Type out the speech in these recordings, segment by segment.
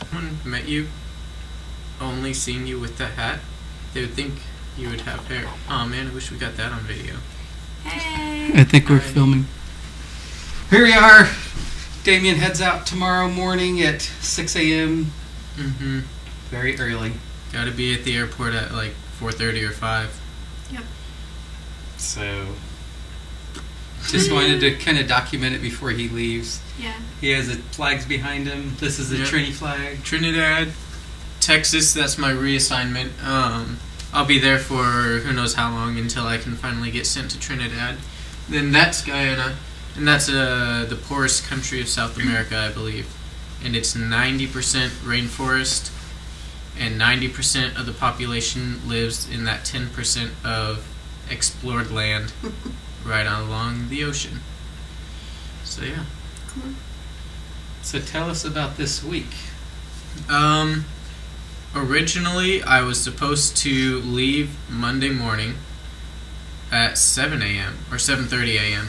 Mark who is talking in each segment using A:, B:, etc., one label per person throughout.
A: Someone met you, only seeing you with that hat, they would think you would have hair. Oh man, I wish we got that on video.
B: Hey!
C: I think we're filming. Here we are. Damian heads out tomorrow morning at 6 a.m.
A: Mm-hmm.
C: Very early.
A: Gotta be at the airport at like 4:30 or 5.
B: Yep.
C: So, just wanted to kind of document it before he leaves.
B: Yeah.
C: He has the flags behind him. This is the
A: Yep.
C: Trinity flag.
A: Trinidad, Texas, that's my reassignment. I'll be there for who knows how long until I can finally get sent to Trinidad. Then that's Guyana, and that's the poorest country of South America, I believe. And it's 90% rainforest, and 90% of the population lives in that 10% of explored land right along the ocean. So yeah.
B: Cool.
C: So tell us about this week.
A: Originally, I was supposed to leave Monday morning at 7 a.m. or 7:30 a.m.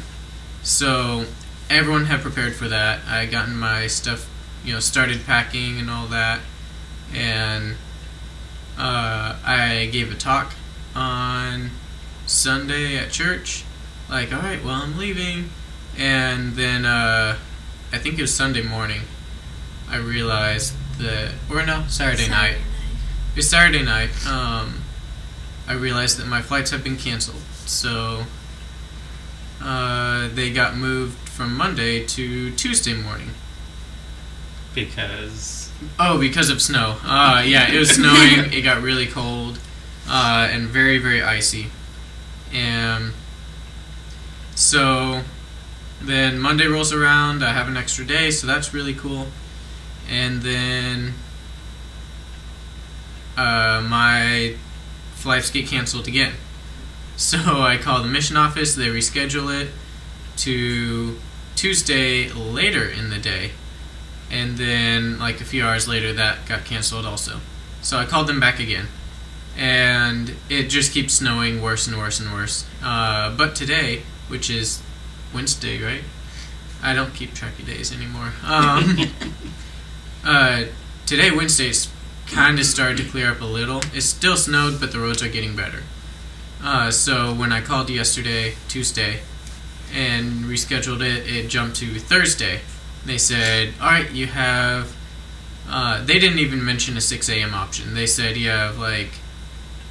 A: So everyone had prepared for that. I had gotten my stuff, started packing and all that, and I gave a talk on Sunday at church. Like, all right, well, I'm leaving, and then I think it was Sunday morning. I realized that, or no, Saturday night. It was Saturday night. I realized that my flights have been canceled. So they got moved from Monday to Tuesday morning.
C: Because?
A: Oh, because of snow. Yeah, it was snowing. It got really cold and very, very icy. And so then Monday rolls around. I have an extra day, so that's really cool. And then my flights get canceled again. So I call the mission office, they reschedule it to Tuesday later in the day. And then like a few hours later that got canceled also. So I called them back again. And it just keeps snowing worse and worse and worse. But today, which is Wednesday, right? I don't keep track of days anymore. Today, Wednesday, it's kind of started to clear up a little. It still snowed, but the roads are getting better. So when I called yesterday, Tuesday, and rescheduled it, it jumped to Thursday. They said, all right, you have... they didn't even mention a 6 a.m. option. They said you have like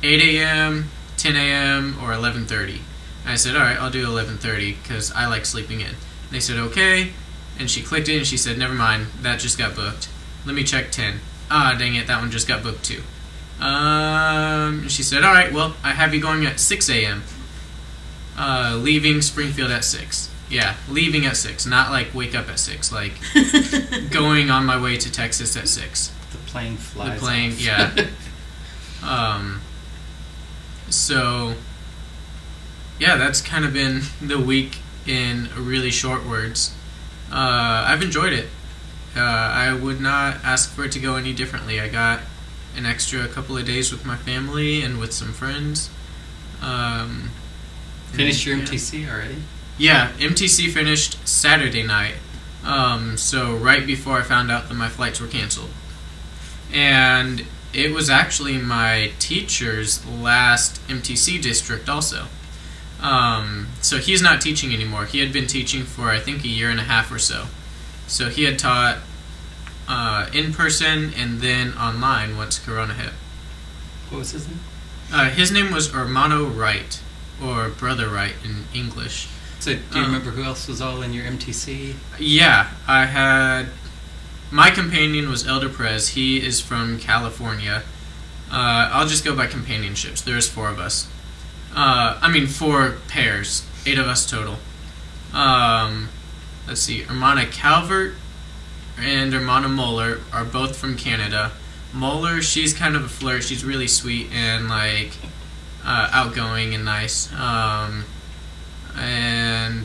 A: 8 a.m., 10 a.m., or 11:30. I said, all right, I'll do 11:30 because I like sleeping in. They said, okay, and she clicked it and she said, never mind, that just got booked. Let me check 10. Ah, dang it, that one just got booked too. She said, all right, well, I have you going at 6 a.m. Leaving Springfield at 6. Yeah, leaving at 6, not like wake up at 6, like going on my way to Texas at 6.
C: The plane flies
A: The plane,
C: off.
A: yeah. So, yeah, that's kind of been the week in really short words. I've enjoyed it. I would not ask for it to go any differently. I got an extra couple of days with my family and with some friends.
C: Finished your MTC already?
A: Yeah, MTC finished Saturday night. So right before I found out that my flights were canceled. And it was actually my teacher's last MTC district also. So he's not teaching anymore. He had been teaching for I think a year and a half or so. So he had taught in person and then online once Corona hit.
C: What was his name?
A: His name was Hermano Wright, or Brother Wright in English.
C: So do you remember who else was all in your MTC?
A: Yeah, I had... My companion was Elder Perez. He is from California. I'll just go by companionships. There's 4 of us. 4 pairs. 8 of us total. Let's see. Hermana Calvert and Hermana Moeller are both from Canada. Moeller, she's kind of a flirt. She's really sweet and like outgoing and nice. And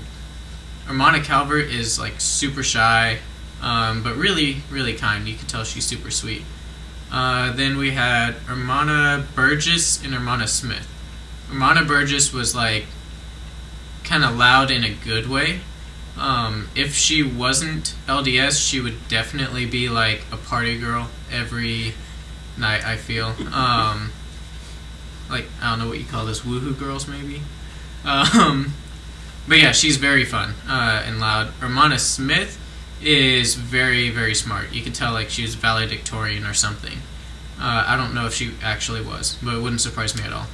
A: Hermana Calvert is like super shy, but really, really kind. You can tell she's super sweet. Then we had Hermana Burgess and Hermana Smith. Hermana Burgess was like kind of loud in a good way, If she wasn't LDS, she would definitely be like a party girl every night, I feel. Like, I don't know what you call this, woohoo girls maybe? But yeah, she's very fun and loud. Hermana Smith is very, very smart. You can tell like she was valedictorian or something. I don't know if she actually was, but it wouldn't surprise me at all.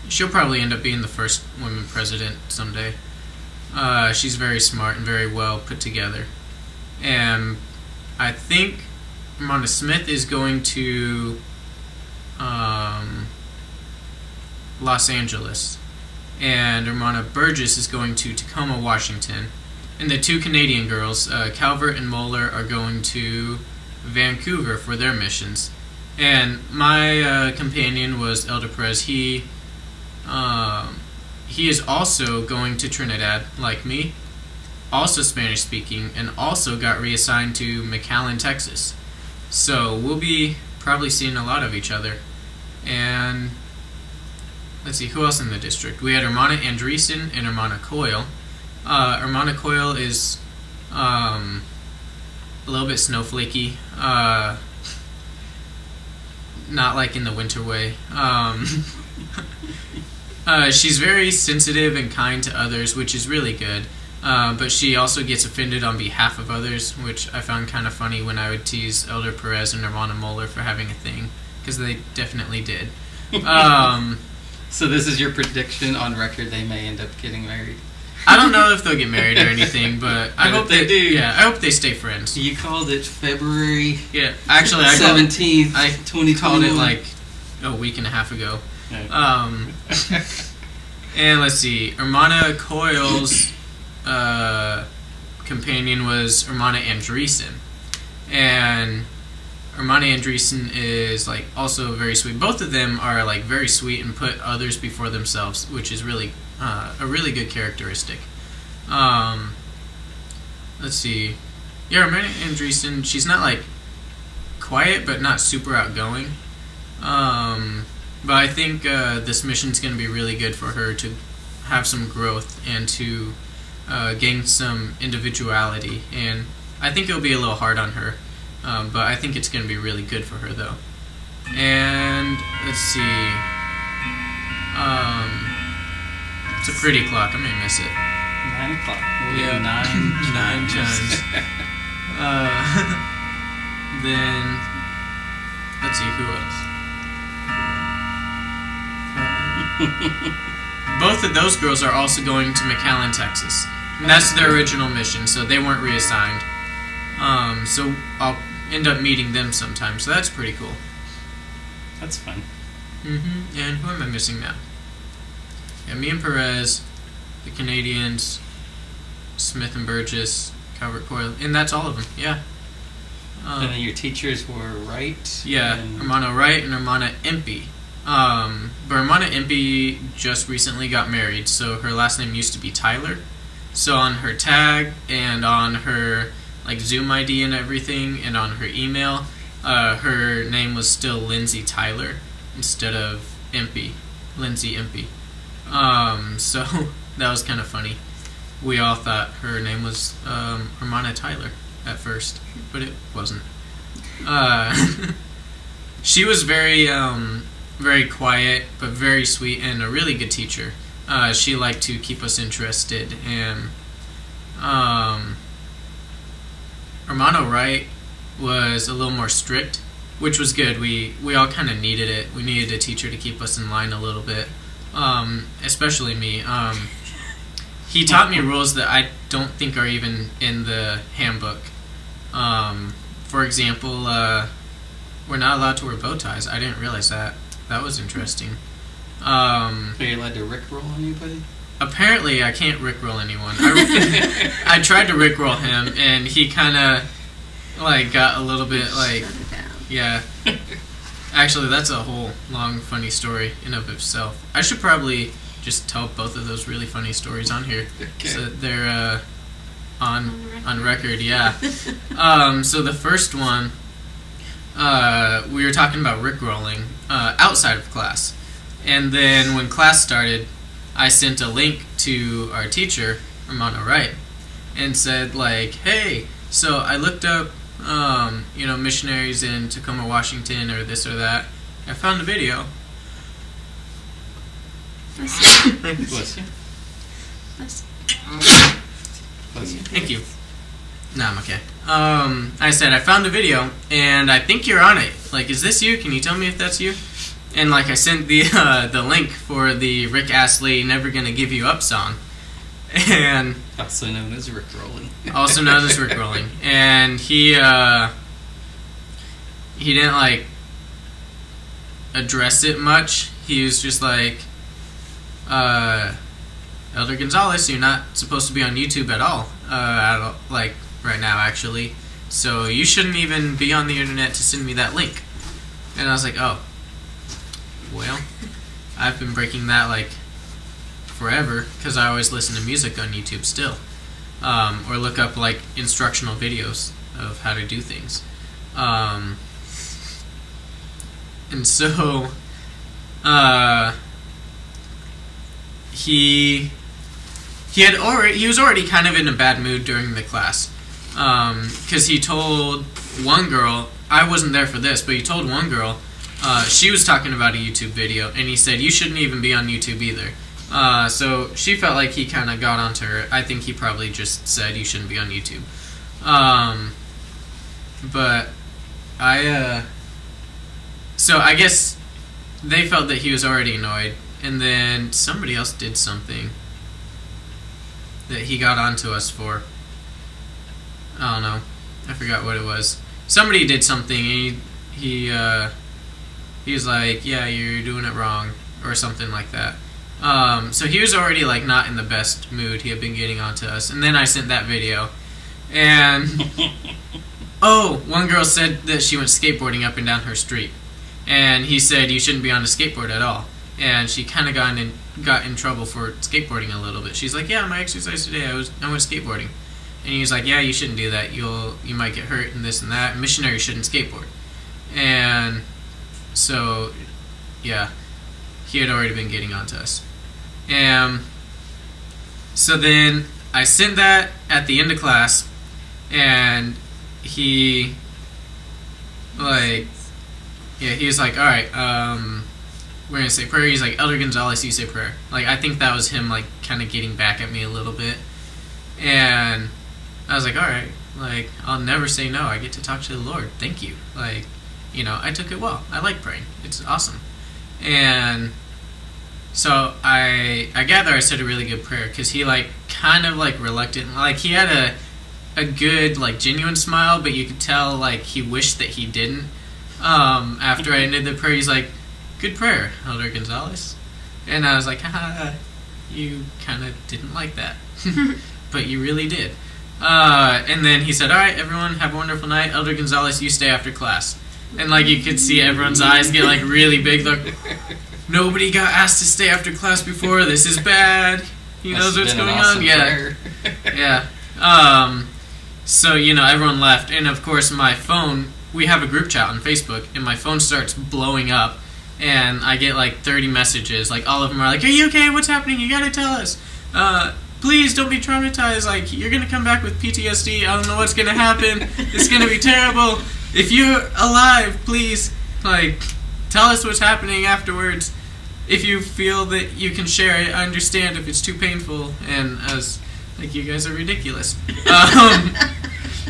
A: She'll probably end up being the first woman president someday. She's very smart and very well put together. And I think Hermana Smith is going to Los Angeles. And Hermana Burgess is going to Tacoma, Washington. And the two Canadian girls, Calvert and Moeller, are going to Vancouver for their missions. And my companion was Elder Perez. He is also going to Trinidad, like me, also Spanish speaking, and also got reassigned to McAllen, Texas. So we'll be probably seeing a lot of each other. And let's see, who else in the district? We had Hermana Andreessen and Hermana Coyle. Hermana Coyle is a little bit snowflakey, not like in the winter way. She's very sensitive and kind to others, which is really good. But she also gets offended on behalf of others, which I found kind of funny when I would tease Elder Perez and Hermana Moeller for having a thing, because they definitely did.
C: So this is your prediction on record, they may end up getting married?
A: I don't know if they'll get married or anything, but I hope they do. Yeah, I hope they stay friends.
C: You called it February.
A: Yeah, actually,
C: 17th,
A: I
C: 2021.
A: called it like a week and a half ago. And let's see, Hermana Coyle's companion was Hermana Andreessen, and Hermana Andreessen is like also very sweet. Both of them are like very sweet and put others before themselves, which is really a really good characteristic. Let's see, yeah, Hermana Andreessen, she's not like quiet but not super outgoing. But I think this mission's going to be really good for her to have some growth and to gain some individuality. And I think it'll be a little hard on her, but I think it's going to be really good for her, though. And let's see. It's a pretty clock. I may miss it.
C: 9 o'clock.
A: Yeah, 9 times. Then let's see who else. Both of those girls are also going to McAllen, Texas. And that's their original mission, so they weren't reassigned. So I'll end up meeting them sometime, so that's pretty cool.
C: That's fun.
A: And who am I missing now? Yeah, me and Perez, the Canadians, Smith and Burgess, Calvert Coyle, and that's all of them, yeah.
C: And then your teachers were Wright?
A: Yeah, Hermana Wright and Hermana Impey. But Hermana Impey just recently got married, so her last name used to be Tyler. So on her tag and on her like Zoom ID and everything, and on her email, her name was still Lindsay Tyler instead of Impey, Lindsay Impey. So that was kind of funny. We all thought her name was Hermana Tyler at first, but it wasn't. She was very very quiet, but very sweet and a really good teacher. She liked to keep us interested, and Hermana Wright was a little more strict, which was good. We all kind of needed it. We needed a teacher to keep us in line a little bit, especially me. He taught me rules that I don't think are even in the handbook. For example, we're not allowed to wear bow ties. I didn't realize that. That was interesting.
C: Are you allowed to rickroll anybody?
A: Apparently, I can't rickroll anyone. I tried to rickroll him, and he kind of like got a little bit like,
B: shut it down.
A: Yeah. Actually, that's a whole long funny story in of itself. I should probably just tell both of those really funny stories on here,
C: Okay.
A: so that they're on record. Yeah. So the first one, we were talking about rickrolling outside of class, and then when class started, I sent a link to our teacher Romano Wright, and said like, hey, so I looked up, missionaries in Tacoma, Washington, or this or that. I found a video.
C: Bless you.
B: Bless you.
C: Bless you.
A: Thank you. No, I'm okay. I said, I found a video, and I think you're on it. Like, is this you? Can you tell me if that's you? And, like, I sent the link for the Rick Astley Never Gonna Give You Up song. And...
C: Also known as Rickrolling.
A: Also known as Rickrolling. And he didn't, like, address it much. He was just like, Elder Gonzalez, you're not supposed to be on YouTube at all. Like, right now, actually. So you shouldn't even be on the internet to send me that link. And I was like, oh. Well, I've been breaking that, like, forever, because I always listen to music on YouTube still. Or look up, like, instructional videos of how to do things. And so, he was already kind of in a bad mood during the class, because he told one girl, I wasn't there for this, but he told one girl, she was talking about a YouTube video, and he said, you shouldn't even be on YouTube either. So she felt like he kind of got onto her. I think he probably just said you shouldn't be on YouTube. But so I guess they felt that he was already annoyed, and then somebody else did something that he got onto us for. I don't know. I forgot what it was. Somebody did something, and he was like, yeah, you're doing it wrong, or something like that. So he was already, like, not in the best mood. He had been getting onto us. And then I sent that video. And, oh, one girl said that she went skateboarding up and down her street. And he said, you shouldn't be on a skateboard at all. And she kind of got in trouble for skateboarding a little bit. She's like, yeah, my exercise today, I went skateboarding. And he was like, yeah, you shouldn't do that. You might get hurt and this and that. Missionaries shouldn't skateboard. And so, yeah, he had already been getting onto us. And so then I sent that at the end of class, and he was like, all right, we're going to say prayer. He's like, Elder Gonzalez, you say prayer. Like, I think that was him, like, kind of getting back at me a little bit. And I was like, all right, like, I'll never say no. I get to talk to the Lord. Thank you. Like, I took it well. I like praying. It's awesome. And so I gather I said a really good prayer, because he, like, kind of, like, reluctant. Like, he had a good, like, genuine smile, but you could tell, like, he wished that he didn't. After I ended the prayer, he's like, good prayer, Elder Gonzalez. And I was like, haha, you kind of didn't like that. But you really did. And then he said, all right, everyone, have a wonderful night. Elder Gonzalez, you stay after class. And, like, you could see everyone's eyes get, like, really big. Like, nobody got asked to stay after class before. This is bad. He knows what's going on. Yeah. Yeah. So, everyone left. And, of course, my phone, we have a group chat on Facebook, and my phone starts blowing up. And I get, like, 30 messages. Like, all of them are like, are you okay? What's happening? You gotta tell us. Please don't be traumatized. Like, you're gonna come back with PTSD. I don't know what's gonna happen. It's gonna be terrible. If you're alive, please, like, tell us what's happening afterwards. If you feel that you can share it, I understand if it's too painful. And I was like, you guys are ridiculous.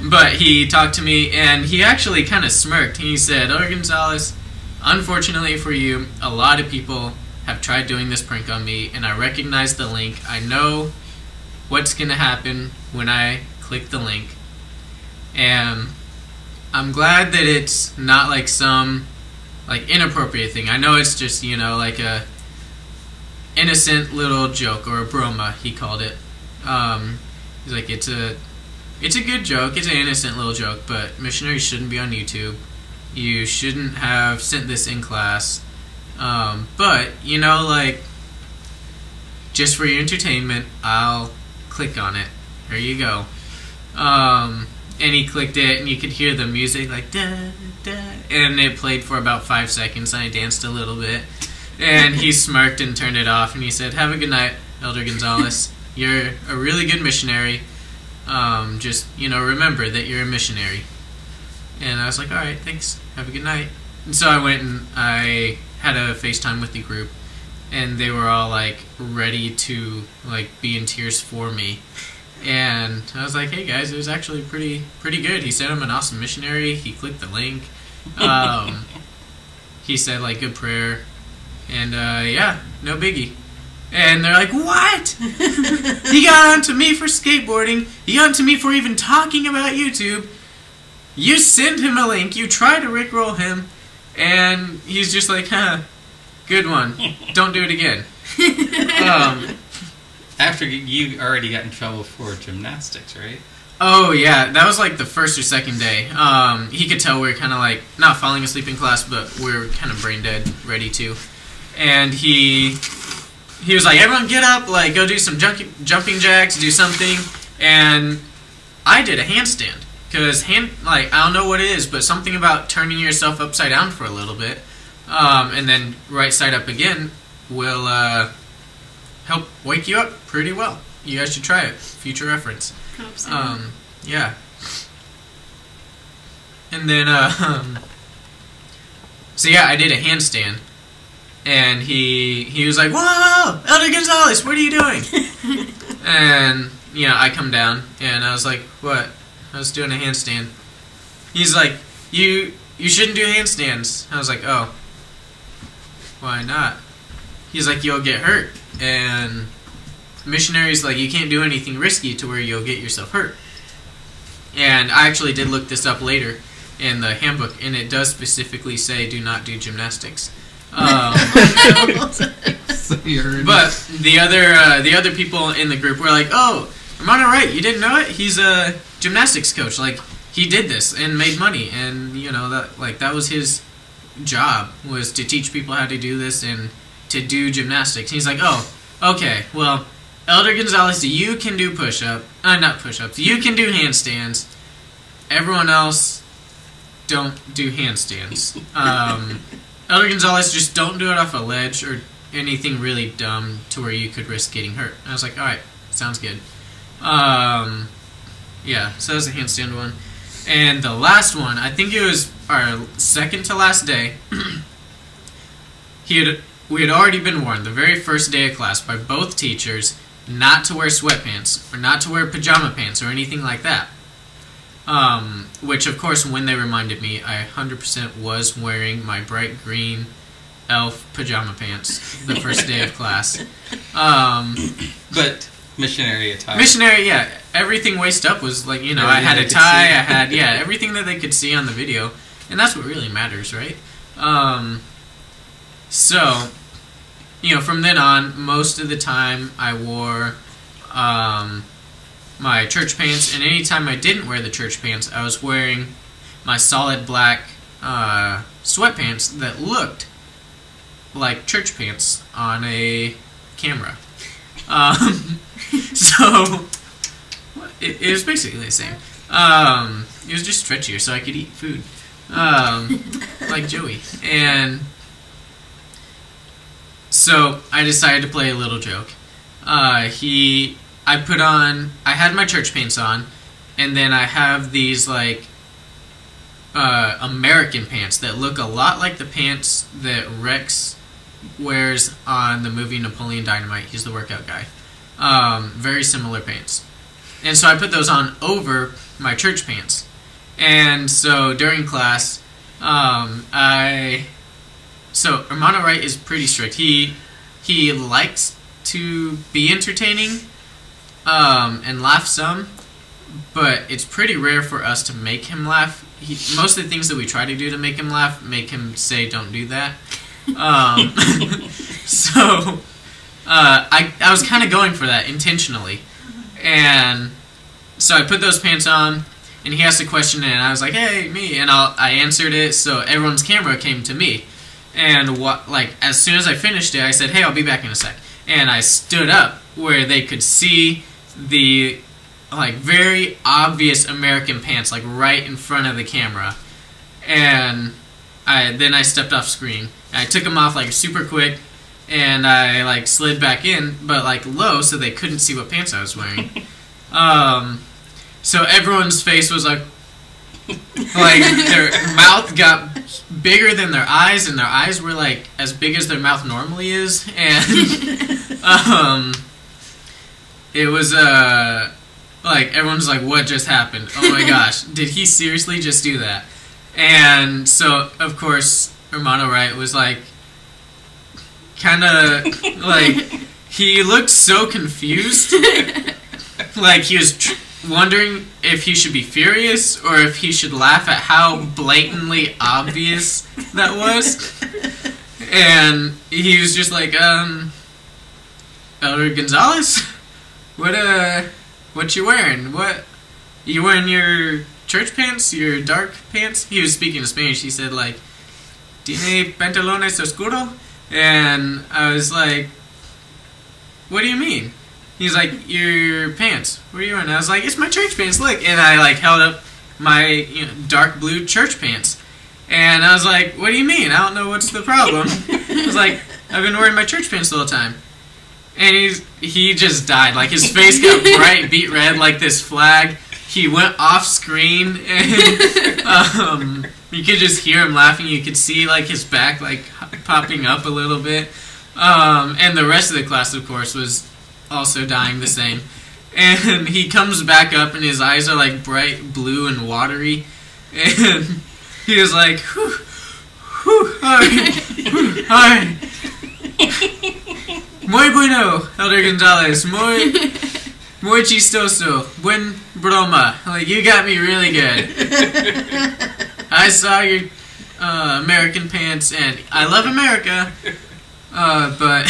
A: But he talked to me, and he actually kind of smirked. He said, oh, Gonzalez, unfortunately for you, a lot of people have tried doing this prank on me, and I recognize the link. I know what's going to happen when I click the link. And I'm glad that it's not like some, like, inappropriate thing. I know it's just, like a innocent little joke, or a broma, he called it. He's like, it's a good joke, it's an innocent little joke, but missionaries shouldn't be on YouTube. You shouldn't have sent this in class. But, like, just for your entertainment, I'll click on it. Here you go. And he clicked it, and you could hear the music, like, da, da, and it played for about 5 seconds, and I danced a little bit, and he smirked and turned it off, and he said, have a good night, Elder Gonzalez. You're a really good missionary. Just, remember that you're a missionary. And I was like, all right, thanks. Have a good night. And so I went and I had a FaceTime with the group, and they were all like ready to like be in tears for me. And I was like, hey guys, it was actually pretty good. He said I'm an awesome missionary. He clicked the link. He said like good prayer, and yeah, no biggie. And they're like, what? He got onto me for skateboarding. He got onto me for even talking about YouTube. You send him a link. You try to rickroll him. And he's just like, good one. Don't do it again.
C: After you already got in trouble for gymnastics, right?
A: Oh, yeah. That was like the first or second day. He could tell we were kind of like not falling asleep in class, but we were kind of brain dead, ready to. And he was like, everyone get up, like go do some jumping jacks, do something. And I did a handstand. Because I don't know what it is, but something about turning yourself upside down for a little bit, and then right side up again will help wake you up pretty well. You guys should try it. Future reference. Yeah. And then, so yeah, I did a handstand, and he was like, "Whoa, Elder Gonzalez, what are you doing?" And I come down, and I was like, "What?" I was doing a handstand. He's like, you shouldn't do handstands. I was like, oh, why not? He's like, you'll get hurt. And missionaries, like, you can't do anything risky to where you'll get yourself hurt. And I actually did look this up later in the handbook, and it does specifically say do not do gymnastics.
C: So you're
A: but the other people in the group were like, oh, Hermano Wright, you didn't know it? He's a gymnastics coach. Like, he did this and made money, and that was his job, was to teach people how to do this and to do gymnastics. He's like, oh, okay, well, Elder Gonzalez, you can do not push-ups, you can do handstands. Everyone else don't do handstands. Elder Gonzalez, just don't do it off a ledge or anything really dumb to where you could risk getting hurt. I was like, alright, sounds good. Yeah, so that was the handstand one. And the last one, I think it was our second to last day. We had already been warned the very first day of class by both teachers not to wear sweatpants or not to wear pajama pants or anything like that. Which, of course, when they reminded me, I 100% was wearing my bright green elf pajama pants the first day of class.
C: But missionary attire.
A: Missionary, yeah. Everything waist up was like, I had a tie, I had, everything that they could see on the video. And that's what really matters, right? So, from then on, most of the time I wore my church pants, and anytime I didn't wear the church pants, I was wearing my solid black sweatpants that looked like church pants on a camera. So it was basically the same. It was just stretchier, so I could eat food, like Joey. And so I decided to play a little joke. I had my church pants on, and then I have these like American pants that look a lot like the pants that Rex wears on the movie Napoleon Dynamite. He's the workout guy. Very similar pants. And so I put those on over my church pants. And so during class, so Hermano Wright is pretty strict. He likes to be entertaining and laugh some, but it's pretty rare for us to make him laugh. Most of the things that we try to do to make him laugh make him say, don't do that. So I was kind of going for that intentionally. And so I put those pants on, and he asked a question, and I was like, hey, me. And I answered it, so everyone's camera came to me. And as soon as I finished it, I said, hey, I'll be back in a sec. And I stood up where they could see the very obvious American pants, right in front of the camera. And then I stepped off screen. And I took them off super quick, and I like slid back in, but like low, so they couldn't see what pants I was wearing. So everyone's face was like their mouth got bigger than their eyes, and their eyes were like as big as their mouth normally is, and it was like everyone's like, what just happened? Oh my gosh, did he seriously just do that? And so of course Hermano Wright was like kind of like, he looked so confused, like he was wondering if he should be furious or if he should laugh at how blatantly obvious that was. And he was just like, Elder Gonzalez, what you wearing? What, you wearing your church pants, your dark pants? He was speaking in Spanish. He said like, ¿Tiene pantalones oscuro? And I was like, what do you mean? He's like, your pants. What are you wearing? And I was like, it's my church pants, look. And I like held up my dark blue church pants. And I was like, what do you mean? I don't know what's the problem. I was like, I've been wearing my church pants the whole time. And he just died. Like his face got bright beet red like this flag. He went off screen, and you could just hear him laughing. You could see like his back like popping up a little bit. And the rest of the class, of course, was also dying the same. And he comes back up, and his eyes are like bright blue and watery. And he was like, whew, whew, hi. Muy bueno, Elder Gonzalez. Muy chistoso. Buen broma. Like, you got me really good. I saw your American pants, and I love America. But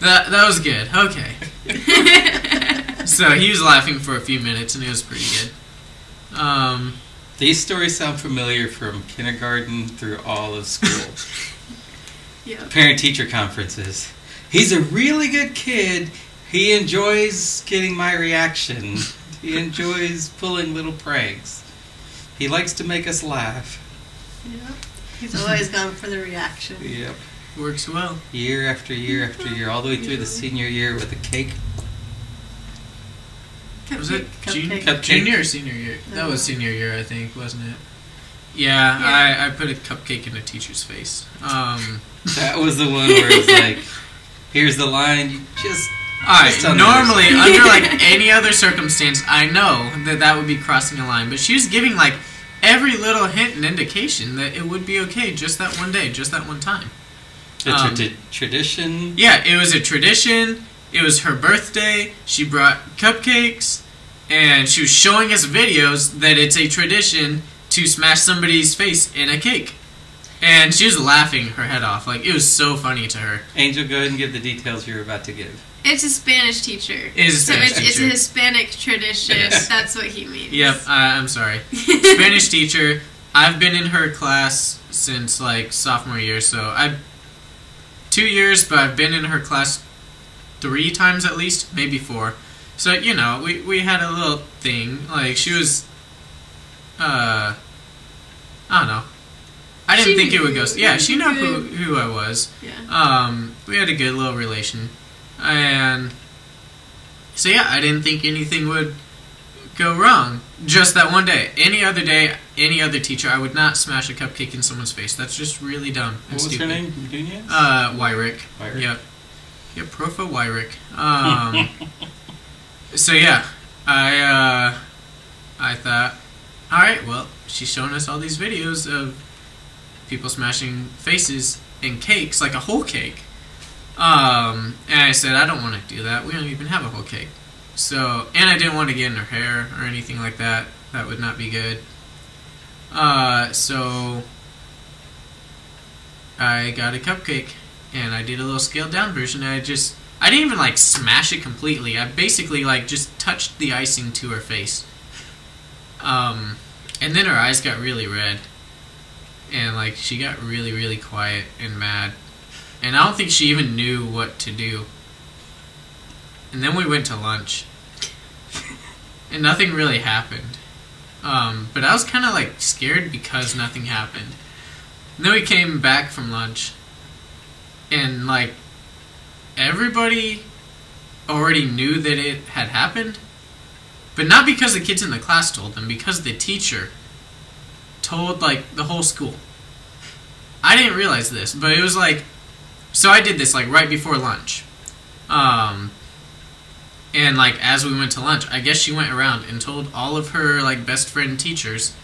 A: that was good. Okay. So he was laughing for a few minutes, and it was pretty good.
C: These stories sound familiar from kindergarten through all of school.
B: Yeah.
C: Parent-teacher conferences. He's a really good kid. He enjoys getting my reaction. He enjoys pulling little pranks. He likes to make us laugh.
B: Yeah. He's always gone for the reaction.
C: Yep.
A: Works well.
C: Year after year after year, all the way through the senior year with a cake.
A: Was it
B: Cupcake.
A: junior or senior year? That was senior year, I think, wasn't it? Yeah. I put a cupcake in a teacher's face.
C: That was the one where it's like, here's the line, you just...
A: Alright, normally, under like any other circumstance, I know that would be crossing a line, but she was giving like every little hint and indication that it would be okay just that one day, just that one time.
C: It's a tradition.
A: Yeah, it was a tradition. It was her birthday. She brought cupcakes, and she was showing us videos that it's a tradition to smash somebody's face in a cake. And she was laughing her head off. Like, it was so funny to her.
C: Angel, go ahead and give the details you're about to give.
B: It's a Spanish teacher.
A: It is a Spanish teacher.
B: It's a Hispanic tradition.
C: Yes.
B: That's what he means.
A: Yep, I'm sorry. Spanish teacher. I've been in her class since, like, sophomore year, so 2 years, but I've been in her class 3 times at least, maybe 4. So, you know, we had a little thing. Like, she was, I don't know. I didn't think it would go... Yeah, she knew who I was.
B: Yeah.
A: We had a good little relation. And so, yeah, I didn't think anything would go wrong. Just that one day. Any other day, any other teacher, I would not smash a cupcake in someone's face. That's just really dumb and
C: What was
A: stupid.
C: her name? Nunez?
A: Wyrick.
C: Wyrick.
A: Yep. Yep, Profa Wyrick. So, yeah, I thought, alright, well, she's showing us all these videos of people smashing faces in cakes, like a whole cake. And I said, I don't want to do that. We don't even have a whole cake. So, and I didn't want to get in her hair or anything like that. That would not be good. So I got a cupcake, and I did a little scaled down version. I didn't even like smash it completely. I basically like just touched the icing to her face. And then her eyes got really red. And like she got really, really quiet and mad. And I don't think she even knew what to do. And then we went to lunch. And nothing really happened. But I was kind of like scared because nothing happened. And then we came back from lunch. and like everybody already knew that it had happened, but not because the kids in the class told them, because the teacher told like the whole school. I didn't realize this, but it was like, so I did this like right before lunch. And like as we went to lunch, I guess she went around and told all of her like best friend teachers.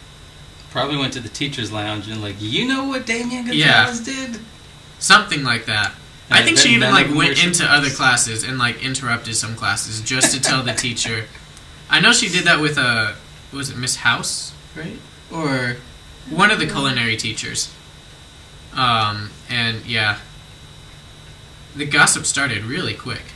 C: Probably went to the teacher's lounge and like, you know what Damian Gonzalez did?
A: Something like that.
C: And
A: I think she even like went into
C: surprised.
A: other classes and like interrupted some classes just to tell the teacher. I know she did that with was it Miss House, right? Or one of the culinary teachers. And yeah, the gossip started really quick.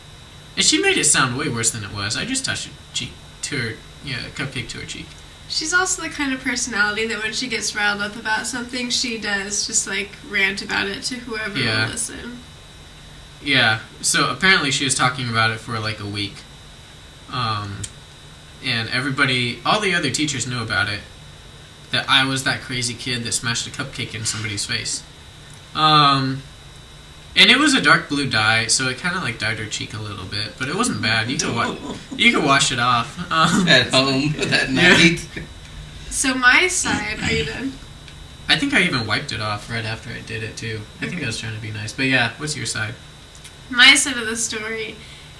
A: And she made it sound way worse than it was. I just touched a cheek to her, a cupcake to her cheek.
D: She's also the kind of personality that when she gets riled up about something, she does just like rant about it to whoever will listen.
A: Yeah, so apparently she was talking about it for like a week. And everybody, all the other teachers knew about it. That I was that crazy kid that smashed a cupcake in somebody's face. And it was a dark blue dye, so it kind of like dyed her cheek a little bit, but it wasn't bad. You could wash it off
C: At home that night.
D: So my side, are you done?
A: I think I even wiped it off right after I did it too. I think I was trying to be nice, but yeah. What's your side?
D: My side of the story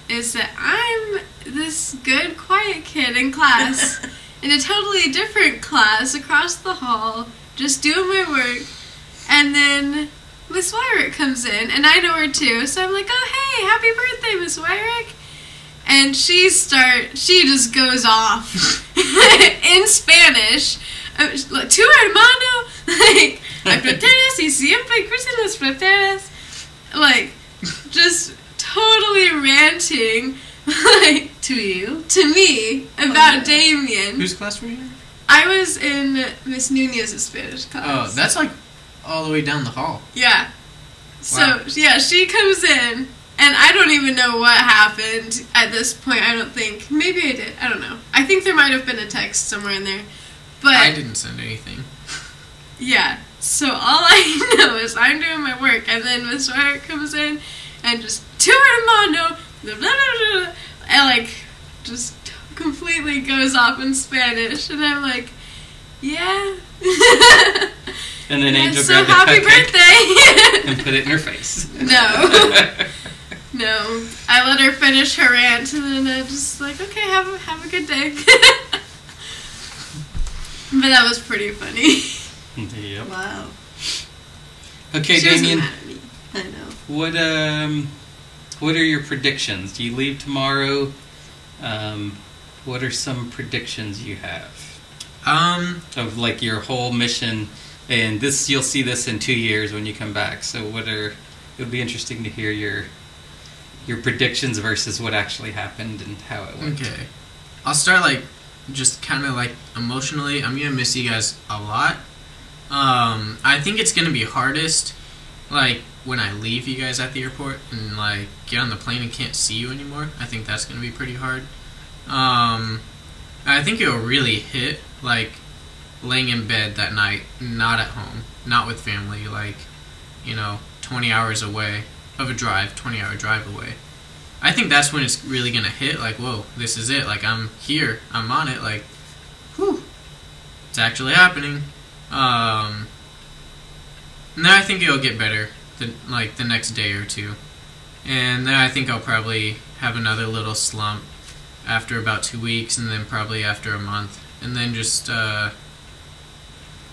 D: is that I'm this good, quiet kid in class, in a totally different class across the hall, just doing my work, and then Miss Wyrick comes in, and I know her too, so I'm like, oh hey, happy birthday, Miss Wyrick. And she just goes off in Spanish. Tu hermano, like, las fronteras y siempre cruzan las fronteras. Like, just totally ranting, like, to me, about Damian.
A: Whose class were you in?
D: I was in Miss Nunez's Spanish class.
A: Oh, that's like all the way down the hall.
D: Yeah. So,
A: Wow.
D: yeah, she comes in, and I don't even know what happened at this point. I don't think. Maybe I did. I don't know. I think there might have been a text somewhere in there. But
A: I didn't send anything.
D: yeah. So all I know is I'm doing my work, and then Miss Wyrick comes in and just, tu hermano, blah, blah, blah, blah, and like, just completely goes off in Spanish, and I'm like, yeah.
C: And then
D: Yeah,
C: Angel
D: so
C: grabbed the
D: happy
C: cupcake
D: birthday.
C: and put it in her face.
D: No, I let her finish her rant, and then I just like, okay, have a good day. But that was pretty funny.
C: Yep.
B: Wow.
C: Okay,
D: She wasn't
C: Damian,
D: mad at me.
B: I know.
C: what are your predictions? Do you leave tomorrow? What are some predictions you have of like your whole mission? And this, you'll see this in 2 years when you come back. So it would be interesting to hear your predictions versus what actually happened and how it went.
A: Okay. I'll start like just kind of like emotionally. I'm gonna miss you guys a lot. I think it's gonna be hardest like when I leave you guys at the airport and like get on the plane and can't see you anymore. I think that's gonna be pretty hard. I think it'll really hit like laying in bed that night, not at home, not with family, like 20 hours away of a drive, 20-hour drive away. I think that's when it's really gonna hit, like, whoa, this is it, like, I'm here, I'm on it, like, whew, it's actually happening. And then I think it'll get better, the next day or two. And then I think I'll probably have another little slump after about 2 weeks, and then probably after a month. And then just,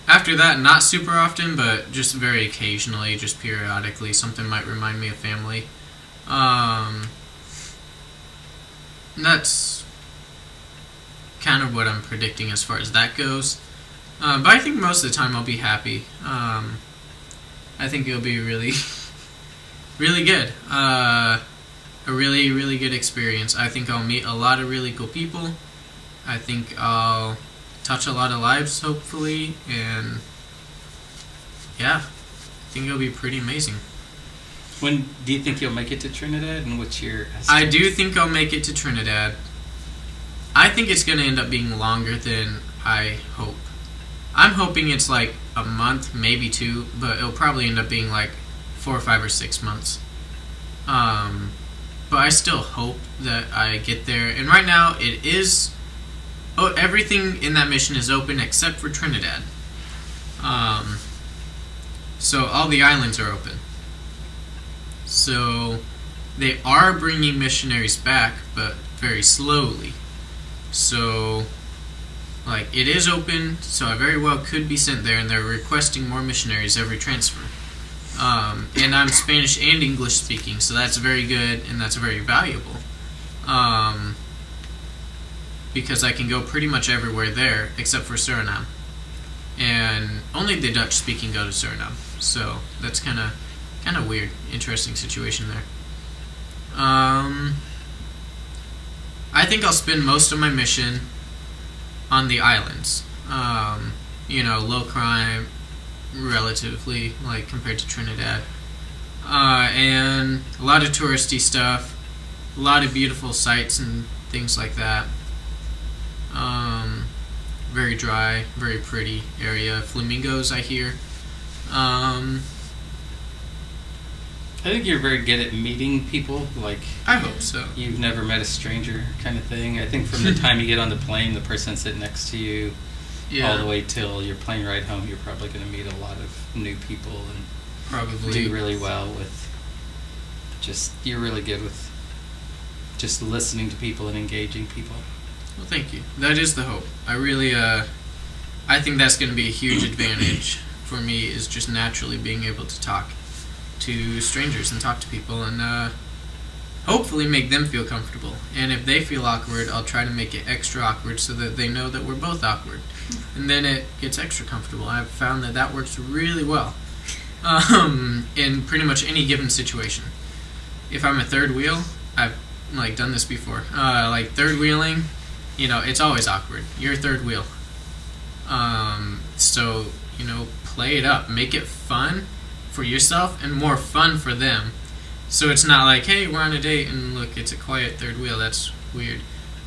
A: after that, not super often, but just very occasionally, just periodically, something might remind me of family. That's kind of what I'm predicting as far as that goes. But I think most of the time I'll be happy. I think it'll be really, really good. A really, really good experience. I think I'll meet a lot of really cool people. I think I'll touch a lot of lives, hopefully, and yeah, I think it'll be pretty amazing.
C: When do you think you'll make it to Trinidad, and what's your estimate?
A: I do think I'll make it to Trinidad. I think it's going to end up being longer than I hope. I'm hoping it's like a month, maybe 2, but it'll probably end up being like 4 or 5 or 6 months. But I still hope that I get there. And right now it is. Oh, everything in that mission is open except for Trinidad. So all the islands are open. So they are bringing missionaries back, but very slowly. So, like, it is open, so I very well could be sent there, and they're requesting more missionaries every transfer. And I'm Spanish and English speaking, so that's very good, and that's very valuable. Because I can go pretty much everywhere there, except for Suriname. And only the Dutch speaking go to Suriname. So that's kind of weird, interesting situation there. I think I'll spend most of my mission on the islands. Low crime, relatively, like compared to Trinidad. And a lot of touristy stuff, a lot of beautiful sights and things like that. Very dry, very pretty area. Flamingos, I hear. I
C: think you're very good at meeting people. Like,
A: I hope so.
C: You've never met a stranger, kind of thing. I think from the time you get on the plane, the person sitting next to you, all the way till your plane ride home, you're probably going to meet a lot of new people and
A: probably
C: do really well with. You're really good with just listening to people and engaging people.
A: Well, thank you. That is the hope. I really, I think that's going to be a huge advantage for me, is just naturally being able to talk to strangers and talk to people and hopefully make them feel comfortable. And if they feel awkward, I'll try to make it extra awkward so that they know that we're both awkward. And then it gets extra comfortable. I've found that works really well in pretty much any given situation. If I'm a third wheel, I've done this before. Third wheeling, it's always awkward. You're a third wheel. So, play it up. Make it fun for yourself and more fun for them. So it's not like, hey, we're on a date and look, it's a quiet third wheel. That's weird.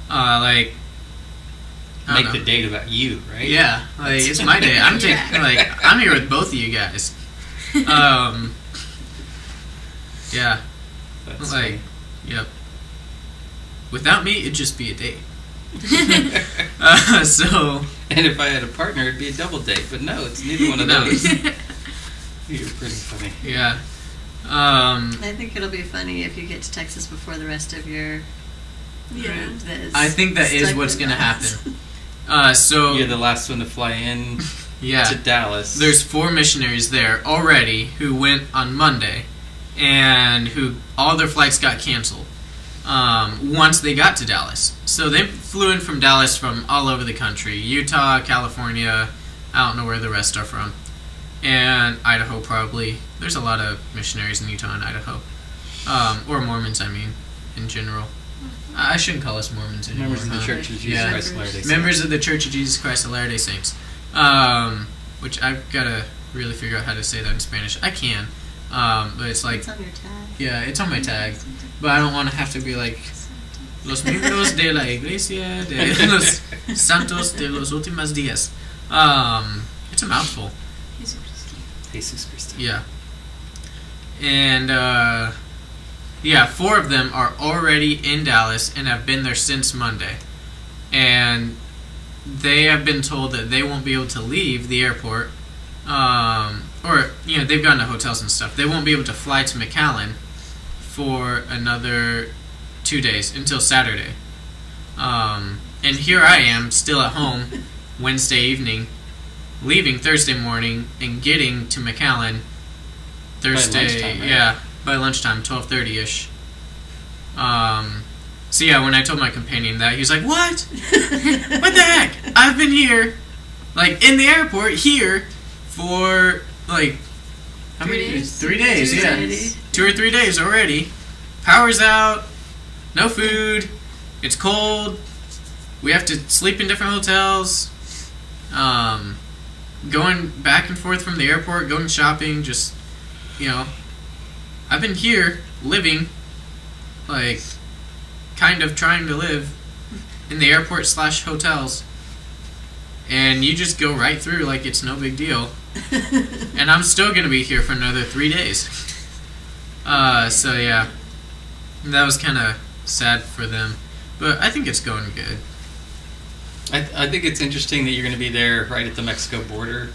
C: Make the date about you, right?
A: Yeah, it's my day. I'm I'm here with both of you guys. Yeah.
C: That's funny.
A: Yep. Without me, it'd just be a date.
C: And if I had a partner, it'd be a double date. But no, it's neither one of those. You're pretty funny.
A: Yeah.
B: I think it'll be funny if you get to Texas before the rest of your group. That is
A: I think that is what's going to happen. So
C: you're the last one to fly in to Dallas.
A: There's 4 missionaries there already who went on Monday, and who all their flights got canceled once they got to Dallas. So they flew in from Dallas from all over the country. Utah, California, I don't know where the rest are from. And Idaho, probably. There's a lot of missionaries in Utah and Idaho. Or Mormons, I mean, in general. I shouldn't call us Mormons anymore.
C: Members of the Church of Jesus Christ of Latter-day Saints.
A: Members of the Church of Jesus Christ of Latter-day Saints. Which I've got to really figure out how to say that in Spanish. I can. But it's like...
B: It's on your tag.
A: Yeah, it's on my tag. But I don't want to have to be like... Los miembros de la Iglesia de los Santos de los Últimos Días. It's a mouthful.
C: Jesus Christ.
A: Yeah. And, 4 of them are already in Dallas and have been there since Monday. And they have been told that they won't be able to leave the airport. They've gone to hotels and stuff. They won't be able to fly to McAllen for another 2 days, until Saturday. And here I am, still at home, Wednesday evening, leaving Thursday morning and getting to McAllen Thursday,
C: by lunchtime, right?
A: By lunchtime, 12:30ish. When I told my companion that, he was like, "What? What the heck? I've been here, in the airport here for how many days? 3 days, yeah, 2 or 3 days already. Power's out, no food, it's cold. We have to sleep in different hotels." Going back and forth from the airport, going shopping, just, I've been here, living, kind of trying to live in the airport / hotels, and you just go right through like it's no big deal, and I'm still going to be here for another 3 days. So yeah, that was kind of sad for them, but I think it's going good.
C: I think it's interesting that you're going to be there right at the Mexico border,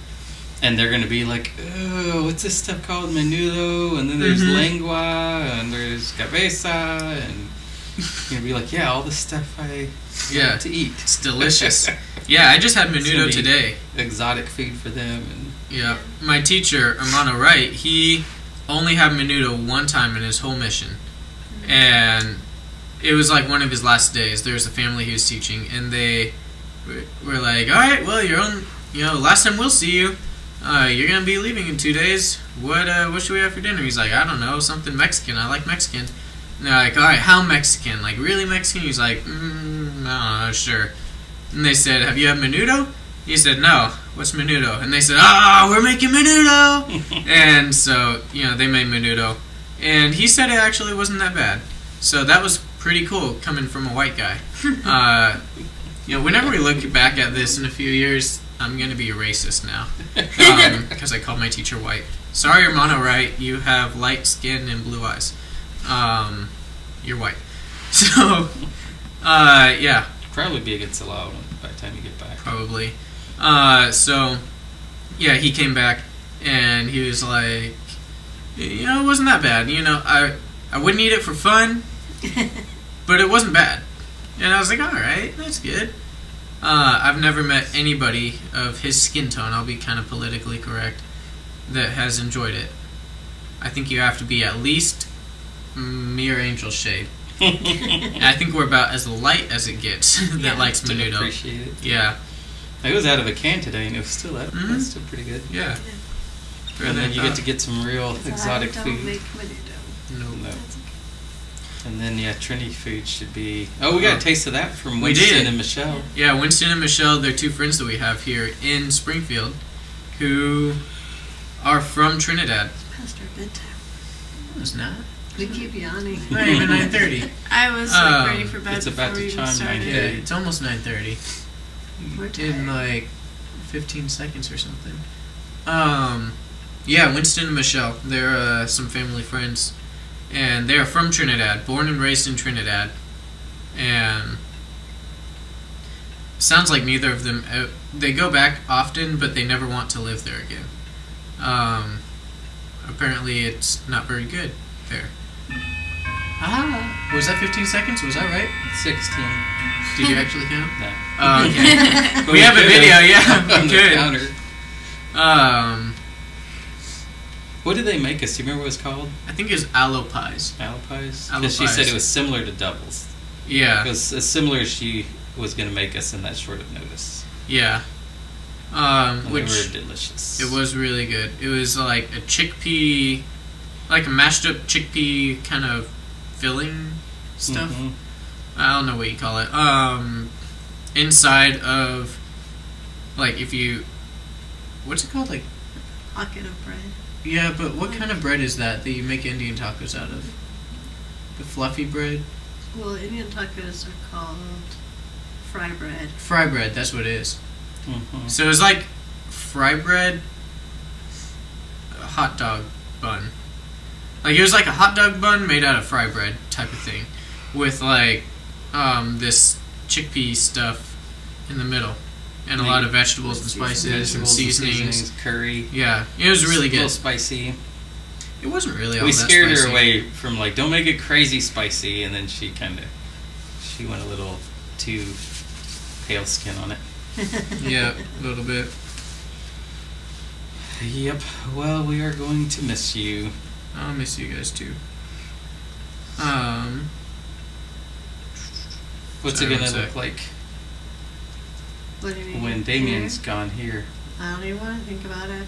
C: and they're going to be like, oh, what's this stuff called? Menudo, and then there's lengua, and there's cabeza, and you're going to be like, yeah, all the stuff I like to eat.
A: It's delicious. Yeah, I just had menudo today.
C: Exotic food for them. And
A: yeah, my teacher, Hermano Wright, he only had menudo one time in his whole mission, and it was like one of his last days. There was a family he was teaching, and they were like, all right, well, last time we'll see you. You're gonna be leaving in 2 days. What should we have for dinner? He's like, I don't know, something Mexican. I like Mexican. And they're like, all right, how Mexican? Like really Mexican? He's like, no, sure. And they said, have you had menudo? He said, no. What's menudo? And they said, we're making menudo. And so they made menudo, and he said it actually wasn't that bad. So that was pretty cool coming from a white guy. Whenever we look back at this in a few years, I'm going to be a racist now because I called my teacher white. Sorry, Hermano Wright, you have light skin and blue eyes. You're white. So, yeah.
C: Probably be against the law by the time you get back.
A: Probably. So, yeah, he came back and he was like, it wasn't that bad. I wouldn't eat it for fun, but it wasn't bad. And I was like, all right, that's good. I've never met anybody of his skin tone, I'll be kind of politically correct, that has enjoyed it. I think you have to be at least mere angel shade. And I think we're about as light as it gets that likes menudo.
C: Appreciate it.
A: Yeah.
C: It was out of a can today, and it was still out. That's still pretty good.
A: Yeah.
C: And then you get to get some real exotic
B: I
C: food.
B: don't make menudo.
A: No.
C: And then, Trinity food should be... Oh, we got a taste of that from Winston and Michelle.
A: Yeah, Winston and Michelle, they're two friends that we have here in Springfield who are from Trinidad.
B: It's past our bedtime.
A: No, it's not.
B: We keep yawning.
A: Not even 9:30.
D: I was ready for bed
C: it's about
D: before we
C: to
D: even
C: chime
D: started.
C: 9:30.
A: Yeah, it's almost 9:30.
B: We're
A: In
B: tired.
A: like 15 seconds or something. Yeah, Winston and Michelle, they're some family friends. And they're from Trinidad, born and raised in Trinidad. And sounds like neither of them, they go back often, but they never want to live there again. Apparently it's not very good there. Was that 15 seconds? Was that right?
C: 16.
A: Did you actually count?
C: No.
A: Oh, okay. We have a video, yeah, we
C: On the
A: could.
C: counter. What did they make us? Do you remember what it was called?
A: I think it was aloe pies.
C: Aloe pies?
A: Aloe
C: Because she said
A: pies.
C: it was similar to doubles.
A: Yeah.
C: It was as similar as she was going to make us in that short of notice.
A: Yeah.
C: And
A: Which
C: they were delicious.
A: it was really good. It was like a chickpea, like a mashed up chickpea kind of filling stuff.
C: Mhm.
A: I don't know what you call it. Inside of, like, if you, what's it called? Like,
B: Pocket of bread.
A: yeah, but what kind of bread is that you make Indian tacos out of? The fluffy bread?
B: Well, Indian tacos are called fry bread.
A: Fry bread, that's what it is.
C: Mhm.
A: So it's like fry bread, a hot dog bun. Like it was like a hot dog bun made out of fry bread type of thing, with like this chickpea stuff in the middle, and a lot of vegetables and spices and
C: Vegetables and
A: seasonings.
C: curry.
A: Yeah, it was really
C: A little
A: good.
C: spicy.
A: It wasn't really all
C: We
A: that
C: scared
A: spicy.
C: her away from like, don't make it crazy spicy, and then she went a little too pale skin on it.
A: Yeah, a little bit.
C: Yep. Well, we are going to miss you.
A: I'll miss you guys too.
C: What's
A: Sorry,
C: it gonna
A: one sec.
C: look like
B: What do you mean?
C: when Damian's
B: Here?
C: gone here?
B: I don't even want to think about it.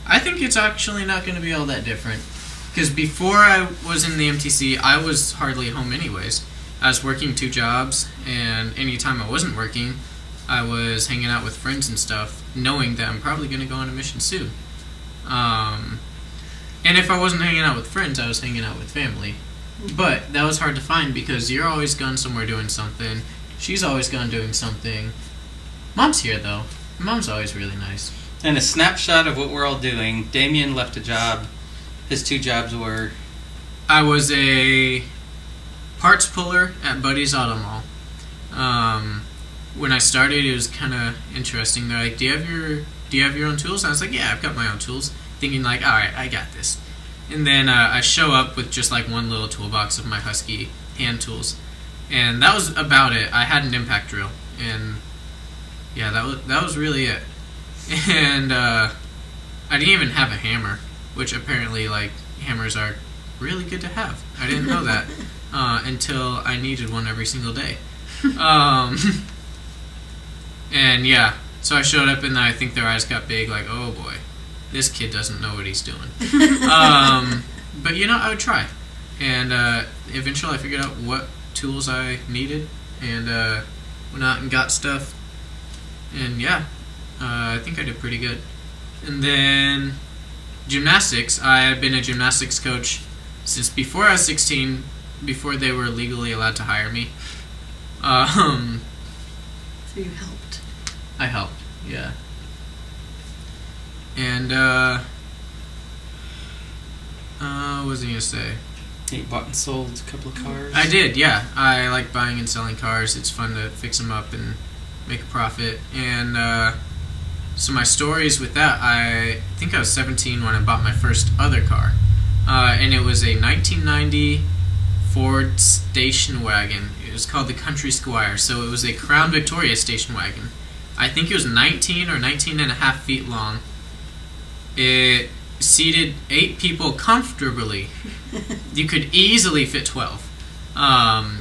A: I think it's actually not going to be all that different. Because before I was in the MTC, I was hardly home anyways. I was working 2 jobs, and anytime I wasn't working, I was hanging out with friends and stuff, knowing that I'm probably going to go on a mission soon. And if I wasn't hanging out with friends, I was hanging out with family. But that was hard to find because you're always gone somewhere doing something. She's always gone doing something. Mom's here, though. Mom's always really nice.
C: And a snapshot of what we're all doing. Damian left a job. His 2 jobs were
A: I was a parts puller at Buddy's Auto Mall. When I started, it was kind of interesting. They're like, do you have your own tools? And I was like, yeah, I've got my own tools. Thinking like, all right, I got this. And then I show up with just like one little toolbox of my Husky hand tools, and that was about it. I had an impact drill, and yeah, that was really it. And I didn't even have a hammer, which apparently like hammers are really good to have. I didn't know that until I needed one every single day. And yeah, so I showed up, and I think their eyes got big, like, oh boy, this kid doesn't know what he's doing. But you know, I would try, and eventually I figured out what tools I needed, and went out and got stuff, and yeah, I think I did pretty good. And then gymnastics, I had been a gymnastics coach since before I was 16, before they were legally allowed to hire me.
B: So you helped.
A: I helped, yeah. And what was I gonna say?
C: You bought and sold a couple of cars?
A: I did, yeah. I like buying and selling cars. It's fun to fix them up and make a profit. And so my stories with that, I think I was 17 when I bought my first other car. And it was a 1990 Ford station wagon. It was called the Country Squire. So it was a Crown Victoria station wagon. I think it was 19 or 19 and a half feet long. It seated 8 people comfortably. You could easily fit 12,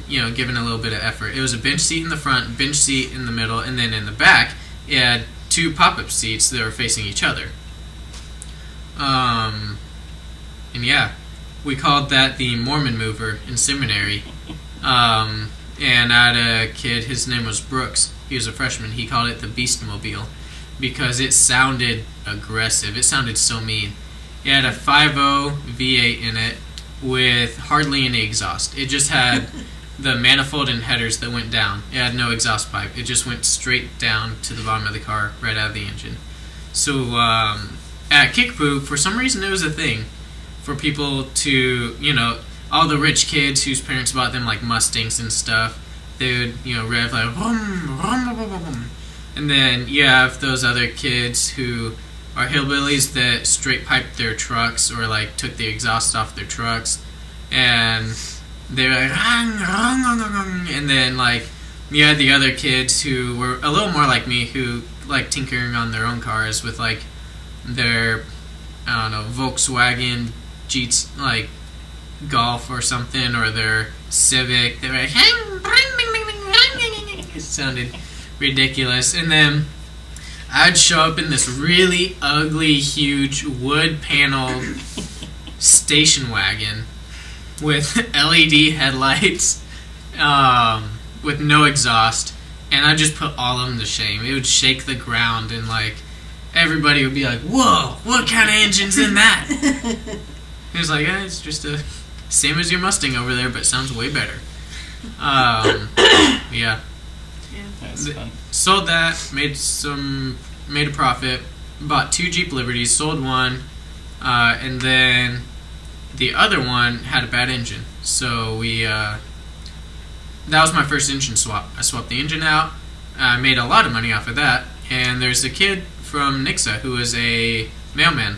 A: given a little bit of effort. It was a bench seat in the front, bench seat in the middle, and then in the back, it had 2 pop-up seats that were facing each other. And yeah, we called that the Mormon mover in seminary. And I had a kid, his name was Brooks. He was a freshman. He called it the Beastmobile because it sounded aggressive. It sounded so mean. It had a 5.0 V8 in it with hardly any exhaust. It just had the manifold and headers that went down. It had no exhaust pipe. It just went straight down to the bottom of the car, right out of the engine. So at Kickapoo, for some reason it was a thing for people to, all the rich kids whose parents bought them like Mustangs and stuff, they would, rev like, vroom, vroom, vroom, vroom. And then you have those other kids who are hillbillies that straight piped their trucks or like took the exhaust off their trucks, and they're like, rang, rang, rang, rang. And then like you had the other kids who were a little more like me, who like tinkering on their own cars with like their, I don't know, Volkswagen Jeets, like Golf or something, or their Civic. They were like, it sounded ridiculous. And then I'd show up in this really ugly, huge wood paneled station wagon with LED headlights, with no exhaust, and I'd just put all of them to shame. It would shake the ground, and like everybody would be like, "Whoa, what kind of engine's in that?" It was like, yeah, it's just a same as your Mustang over there, but sounds way better. Yeah.
C: That's fun.
A: Sold that, made a profit, bought 2 Jeep Liberties, sold one, and then the other one had a bad engine. So that was my first engine swap. I swapped the engine out. I made a lot of money off of that. And there's a kid from Nixa who was a mailman,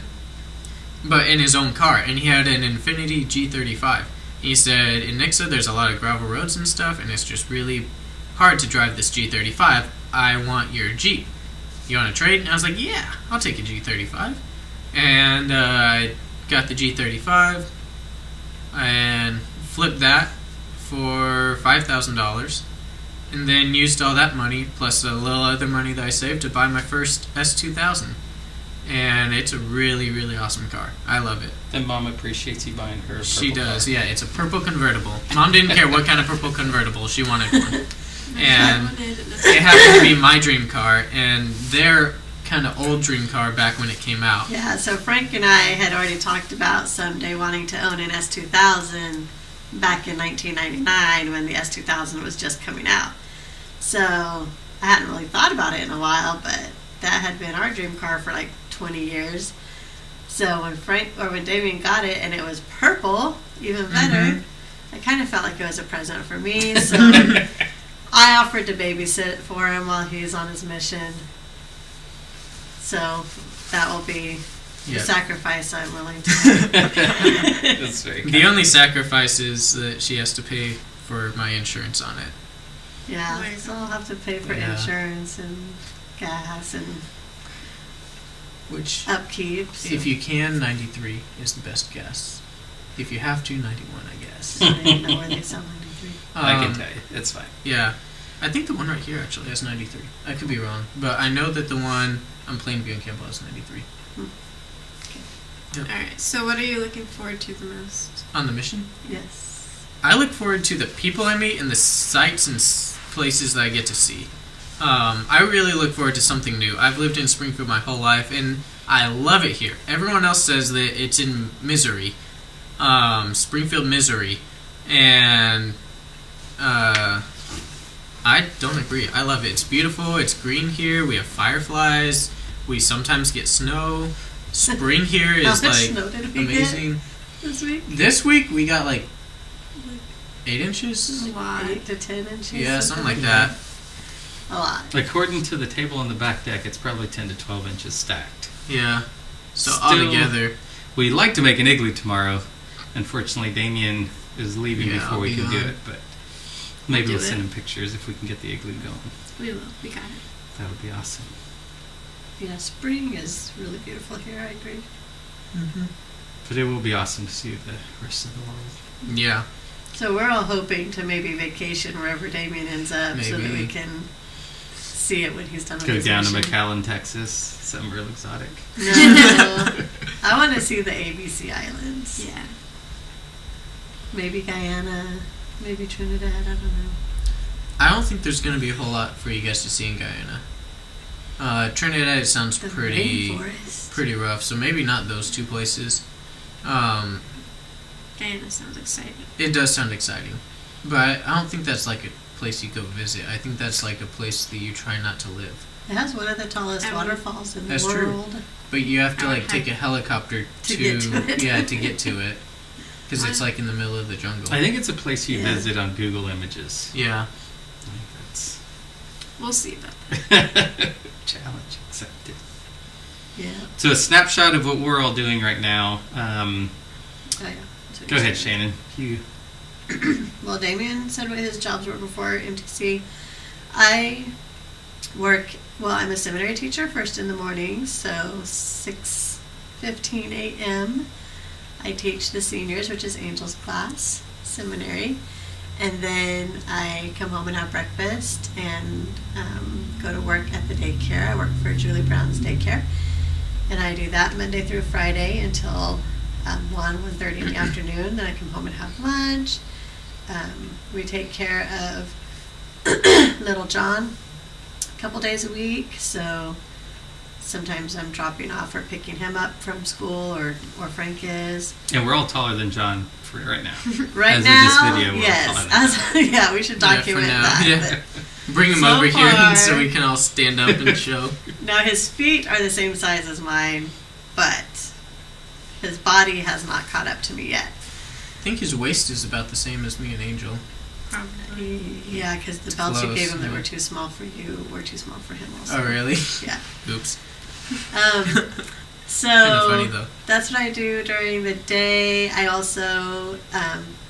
A: but in his own car, and he had an Infiniti G35. He said, in Nixa there's a lot of gravel roads and stuff, and it's just really hard to drive this G35. I want your Jeep. You want to trade? And I was like, yeah, I'll take a G35. And I got the G35 and flipped that for $5,000, and then used all that money plus a little other money that I saved to buy my first S2000. And it's a really, really awesome car. I love it.
C: And Mom appreciates you buying her a purple
A: She does,
C: car.
A: yeah. It's a purple convertible. Mom didn't care what kind of purple convertible. She wanted one. And it happened to be my dream car, and their kind of old dream car back when it came out.
B: Yeah, so Frank and I had already talked about someday wanting to own an S2000 back in 1999 when the S2000 was just coming out. So I hadn't really thought about it in a while, but that had been our dream car for like 20 years. So when Damian got it and it was purple, even better. I kind of felt like it was a present for me. So I offered to babysit for him while he's on his mission. So that will be the sacrifice I'm willing to make.
C: That's very kind.
A: The only sacrifice is that she has to pay for my insurance on it.
B: Yeah, so I'll have to pay for insurance and gas and upkeep. So.
A: If you can, 93 is the best guess. If you have to, 91, I guess.
B: I didn't know where they sell 93.
C: I can tell you. It's fine.
A: Yeah. I think the one right here actually has 93. I could be wrong. But I know that the one on Plainview and Campbell has 93.
D: Yep. Alright, so what are you looking forward to the most?
A: On the mission?
B: Yes.
A: I look forward to the people I meet and the sights and places that I get to see. I really look forward to something new. I've lived in Springfield my whole life, and I love it here. Everyone else says that it's in Missouri. Springfield, Missouri. And I don't agree. I love it. It's beautiful. It's green here. We have fireflies. We sometimes get snow. Spring here is
B: How much
A: like
B: snow did we
A: amazing.
B: Get this week?
A: This week we got like 8 inches.
B: A lot. 8 to 10 inches.
A: Yeah, something like that.
B: A lot.
C: According to the table on the back deck, it's probably 10 to 12 inches stacked.
A: Yeah. So
C: Still,
A: altogether,
C: we'd like to make an igloo tomorrow. Unfortunately, Damien is leaving before we can do it, but maybe we'll send him pictures if we can get the igloo going.
D: We will. We got it.
C: That would be awesome.
B: Yeah, spring is really beautiful here, I agree.
C: But it will be awesome to see the rest of the world.
A: yeah.
B: So we're all hoping to maybe vacation wherever Damian ends up so that
A: Maybe.
B: we can see it when he's done with
C: Go
B: his
C: down to
B: mission.
C: McAllen, Texas. Something real exotic.
B: No. I want to see the ABC Islands.
D: Yeah.
B: Maybe Guyana, maybe Trinidad, I don't know.
A: I don't think there's going to be a whole lot for you guys to see in Guyana. Trinidad sounds
B: The
A: pretty
B: rainforest.
A: rough, so maybe not those two places.
D: Guyana sounds exciting.
A: It does sound exciting, but I don't think that's like a place you go visit. I think that's like a place that you try not to live.
B: It has one of the tallest waterfalls in the
A: That's true.
B: world.
A: But you have to
D: I would
A: like take a helicopter
B: To get to it.
A: yeah, to get to it, because it's like in the middle of the jungle.
C: I think it's a place you
B: Yeah.
C: visit on Google Images.
A: Yeah.
C: I think that's
D: We'll see about that.
C: challenge accepted.
B: Yeah.
C: So a snapshot of what we're all doing right now.
B: Oh, yeah. That's what
C: Go
B: you
C: ahead,
B: said.
C: Shannon. You.
B: Well, Damian said what his jobs were before MTC. I work, well, I'm a seminary teacher first in the morning, so 6:15 a.m. I teach the seniors, which is Angel's class, seminary. And then I come home and have breakfast and go to work at the daycare. I work for Julie Brown's daycare. And I do that Monday through Friday until 1:30 in the afternoon. Then I come home and have lunch. We take care of little John a couple days a week. So sometimes I'm dropping off or picking him up from school, or Frank is.
C: And we're all taller than John for right now.
B: Right
C: As
B: now,
C: of this video, we're
B: yes.
C: taller than
B: Yeah, we should document
A: now.
B: that.
A: Yeah. Bring him
B: So
A: over here
B: far-
A: so we can all stand up and show.
B: Now his feet are the same size as mine, but his body has not caught up to me yet.
A: I think his waist is about the same as me and Angel.
D: Probably.
B: Yeah, because the belts you
A: Close,
B: gave him that
A: yeah.
B: were too small for you were too small for him also.
A: Oh, really?
B: Yeah.
A: Oops.
B: So
A: Kind of funny, though.
B: that's what I do during the day. I also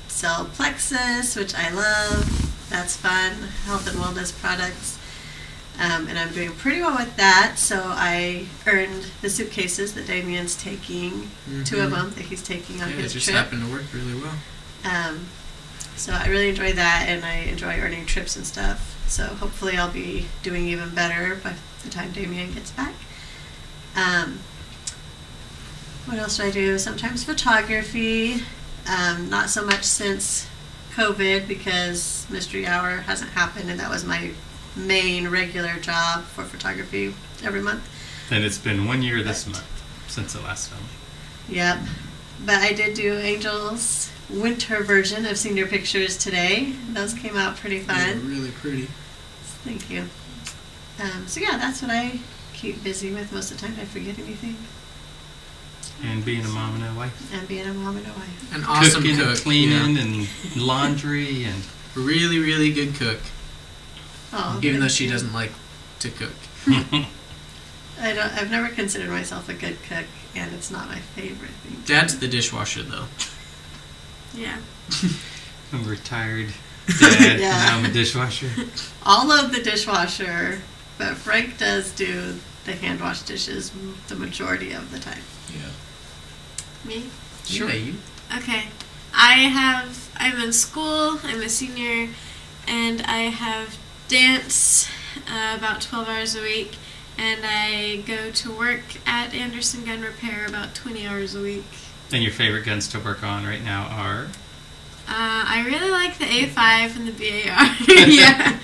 B: sell Plexus, which I love. That's fun. Health and wellness products. And I'm doing pretty well with that. So I earned the suitcases that Damian's taking, 2 of them that he's taking on
A: Yeah, it
B: his
A: just
B: trip.
A: happened to work really well.
B: So I really enjoy that, and I enjoy earning trips and stuff. So hopefully I'll be doing even better by the time Damian gets back. What else do I do? Sometimes photography. Not so much since COVID, because Mystery Hour hasn't happened, and that was my main regular job for photography every month.
C: And it's been 1 year this month since the last film.
B: Yep. But I did do Angel's winter version of senior pictures today. Those came out pretty fun.
A: They were really pretty.
B: Thank you. So yeah, that's what I keep busy with most of the time. Did I forget anything?
C: And being a mom and a wife.
B: And being a mom and a wife.
A: An awesome
C: Cooking
A: cook.
C: and cleaning
A: yeah.
C: and laundry and...
A: Really, really good cook.
B: Oh,
A: Even though
B: thank
A: she
B: you.
A: doesn't like to cook.
B: I've never considered myself a good cook, and it's not my favorite thing.
A: Dad's the dishwasher, though.
D: Yeah.
C: I'm a retired dad,
B: Yeah.
C: and I'm a dishwasher.
B: I'll load the dishwasher, but Frank does do the hand wash dishes the majority of the time.
A: Yeah.
D: Me?
C: Sure.
A: Yeah, you.
D: Okay. I'm in school, I'm a senior, and I have dance about 12 hours a week, and I go to work at Anderson Gun Repair about 20 hours a week.
C: And your favorite guns to work on right now are?
D: I really like the A5 and the BAR. Yeah.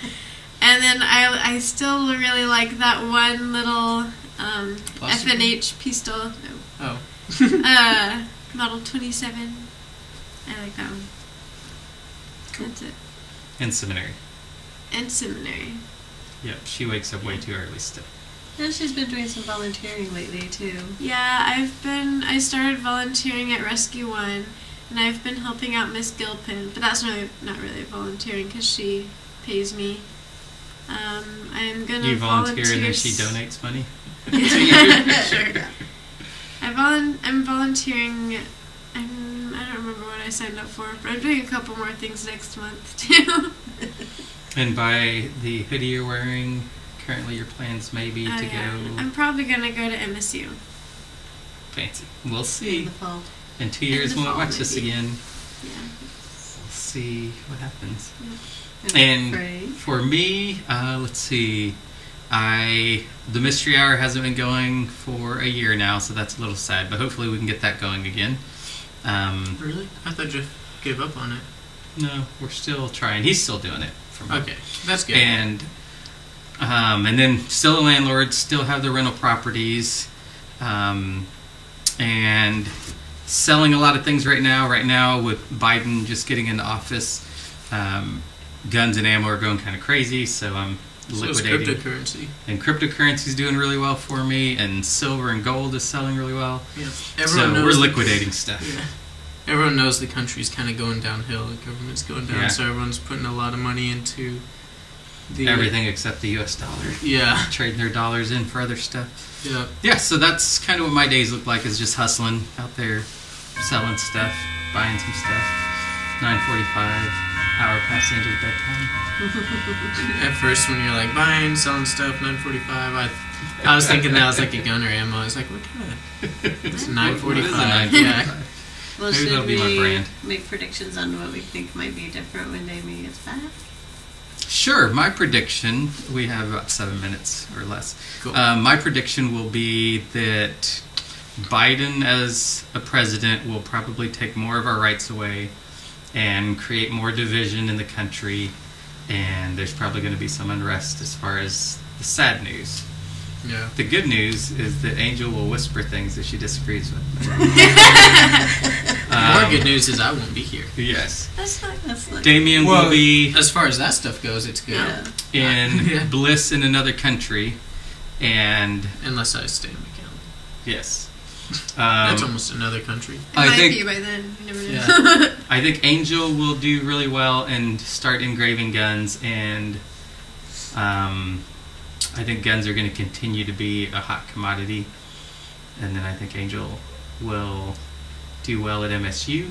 D: And then I still really like that one little
A: Plastic
D: FNH pistol. No.
A: Oh.
D: Model 27. I like that one. That's it.
C: And seminary.
D: And seminary.
C: Yep, she wakes up way too early still.
B: And she's been doing some volunteering lately, too.
D: Yeah, I started volunteering at Rescue One, and I've been helping out Miss Gilpin, but that's not really volunteering because she pays me. I'm gonna
C: You volunteer and then she donates money?
D: Sure. I'm volunteering. I don't remember what I signed up for, but I'm doing a couple more things next month too.
C: And by the hoodie you're wearing, currently your plans may be to
D: I'm
C: go
D: probably gonna go to MSU.
C: fancy. We'll
B: In
C: see.
B: the fall.
C: In 2
D: In
C: years
D: the
C: when we
D: fall,
C: watch this
D: maybe.
C: again,
D: Yeah.
C: we'll see what happens.
B: And
C: And
B: Frank.
C: for me, let's see. The Mystery Hour hasn't been going for a year now, so that's a little sad. But hopefully we can get that going again.
A: Really? I thought you gave up on it.
C: No, we're still trying. He's still doing it for me.
A: Okay, that's good.
C: And then still a landlord, still have the rental properties, and selling a lot of things right now. Right now, with Biden just getting into office, guns and ammo are going kind of crazy, so I'm
A: So it's
C: liquidating.
A: cryptocurrency.
C: And cryptocurrency is doing really well for me, and silver and gold is selling really well.
A: Yeah.
C: So we're liquidating stuff.
A: Yeah. Everyone knows the country's kind of going downhill. The government's going down,
C: Yeah.
A: so everyone's putting a lot of money into the
C: Everything except the U.S. dollar.
A: Yeah.
C: Trading their dollars in for other stuff.
A: Yeah.
C: Yeah, so that's kind of what my days look like, is just hustling out there, selling stuff, buying some stuff. 9:45, hour past Angel's bedtime.
A: At first, when you're like buying, selling stuff, 9:45, I was thinking that was like a gun or ammo. I was like, what kind of? It's 9:45.
C: What is a
A: Yeah.
C: 9:45?
B: Well,
C: Maybe
B: should
C: that'll be my
B: we
C: brand.
B: make predictions on what we think might be different when Damian gets back?
C: Sure, my prediction, we have about 7 minutes or less.
A: Cool.
C: My prediction will be that Biden as a president will probably take more of our rights away and create more division in the country, and there's probably going to be some unrest as far as the sad news.
A: Yeah.
C: The good news is that Angel will whisper things that she disagrees with.
A: More good news is I won't be here.
C: Yes.
D: That's not.
B: That's like,
C: Damien will be
A: As far as that stuff goes, it's good.
B: yeah.
C: in
A: Yeah.
C: bliss in another country, and
A: Unless I stay in McAllen.
C: yes.
A: That's almost another country.
D: It
C: I
D: might
C: think-
D: be by then. You never know.
A: Yeah.
C: I think Angel will do really well and start engraving guns, and I think guns are going to continue to be a hot commodity. And then I think Angel will do well at MSU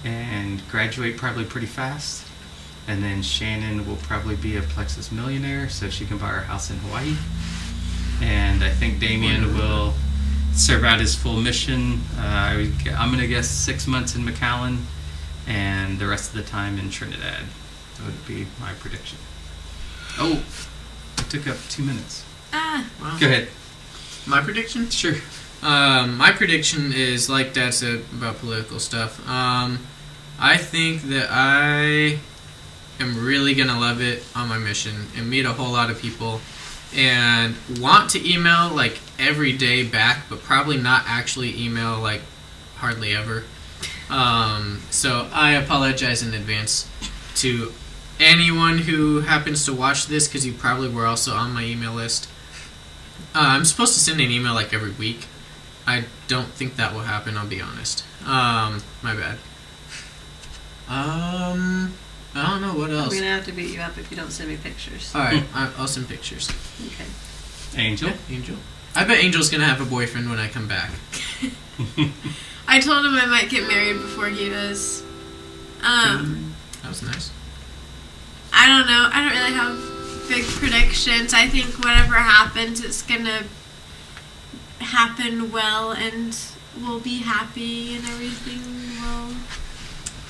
C: and graduate probably pretty fast. And then Shannon will probably be a Plexus millionaire, so she can buy her house in Hawaii. And I think Damian will serve out his full mission. I'm going to guess 6 months in McAllen and the rest of the time in Trinidad. That would be my prediction. Oh, it took up 2 minutes.
D: Ah.
A: Wow.
C: Go ahead.
A: My prediction?
C: Sure.
A: My prediction is, like Dad said about political stuff, I think that I am really going to love it on my mission and meet a whole lot of people and want to email, like, every day back, but probably not actually email, like, hardly ever. So I apologize in advance to anyone who happens to watch this, because you probably were also on my email list. I'm supposed to send an email, like, every week. I don't think that will happen, I'll be honest. My bad. I don't know what
B: I'm
A: else.
B: gonna have to beat you up if you don't send me pictures.
A: Alright, I'll send pictures.
B: Okay.
C: Angel?
A: Yeah, Angel. I bet Angel's gonna have a boyfriend when I come back.
D: I told him I might get married before he does.
A: That was nice.
D: I don't know. I don't really have big predictions. I think whatever happens, it's gonna happen well, and we'll be happy, and everything will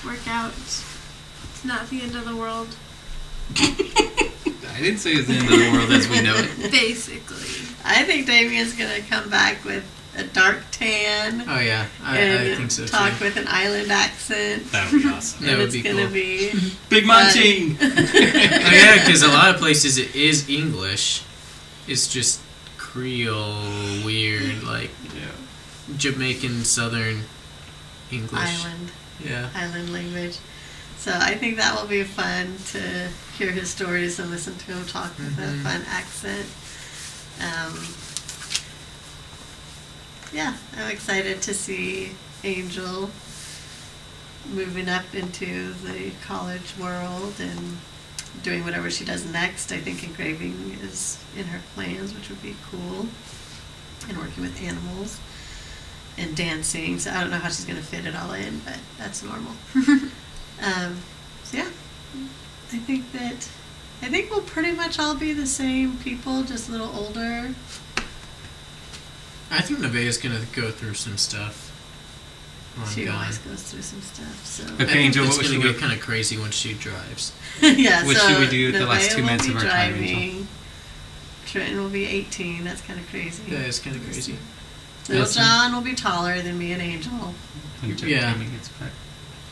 D: work out. It's not the end of the world.
C: I didn't say it's the end of the world as we know it.
D: Basically.
B: I think Damian's gonna come back with a dark tan.
A: Oh yeah, I
B: and
A: think so
B: talk
A: too.
B: with an island accent.
C: That would be awesome.
A: That
B: and
A: would
B: it's
A: be
B: gonna
A: cool.
B: be
C: Big munching!
A: Oh yeah, because a lot of places it is English. It's just Creole, weird, like
C: Yeah.
A: Jamaican Southern English.
B: island
A: Yeah.
B: language. So I think that will be fun to hear his stories and listen to him talk with a fun accent. Yeah, I'm excited to see Angel moving up into the college world and doing whatever she does next. I think engraving is in her plans, which would be cool. And working with animals and dancing. So I don't know how she's going to fit it all in, but that's normal. So yeah, I think we'll pretty much all be the same people, just a little older.
A: I think Nevaeh's gonna go through some stuff. While I'm
B: She
A: gone.
B: always goes through some stuff. So
C: Okay,
A: I think
C: Angel,
A: it's
C: what
A: gonna
C: should
A: go
C: we-
A: kind of crazy when she drives.
B: yeah.
C: What
B: so
C: should we do with the last
B: Nevaeh
C: 2 minutes
B: will
C: of
B: be
C: our time, Angel?
B: driving. Trenton will be 18. That's kind of crazy.
A: Yeah, it's kind of crazy.
B: Little
C: Yes.
B: John will be taller than me and Angel.
C: When
A: Yeah.
C: Jamie gets back.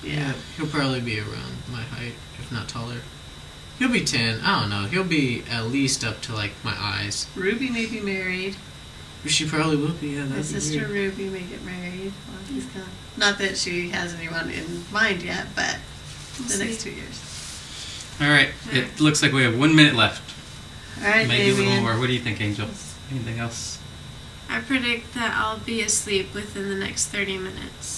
B: Yeah.
A: He'll probably be around my height, if not taller. He'll be 10. I don't know. He'll be at least up to like my eyes.
B: Ruby may be married.
A: She probably will be. Yeah,
B: My
A: that'd be
B: sister
A: weird.
B: Ruby may get married while he's gone. Not that she has anyone in mind yet, but the
D: We'll
B: next
D: see.
B: 2 years.
C: All right. It looks like we have 1 minute left.
B: All right,
C: Maybe a little
B: Damian.
C: more. What do you think, Angel? Anything else?
D: I predict that I'll be asleep within the next 30 minutes.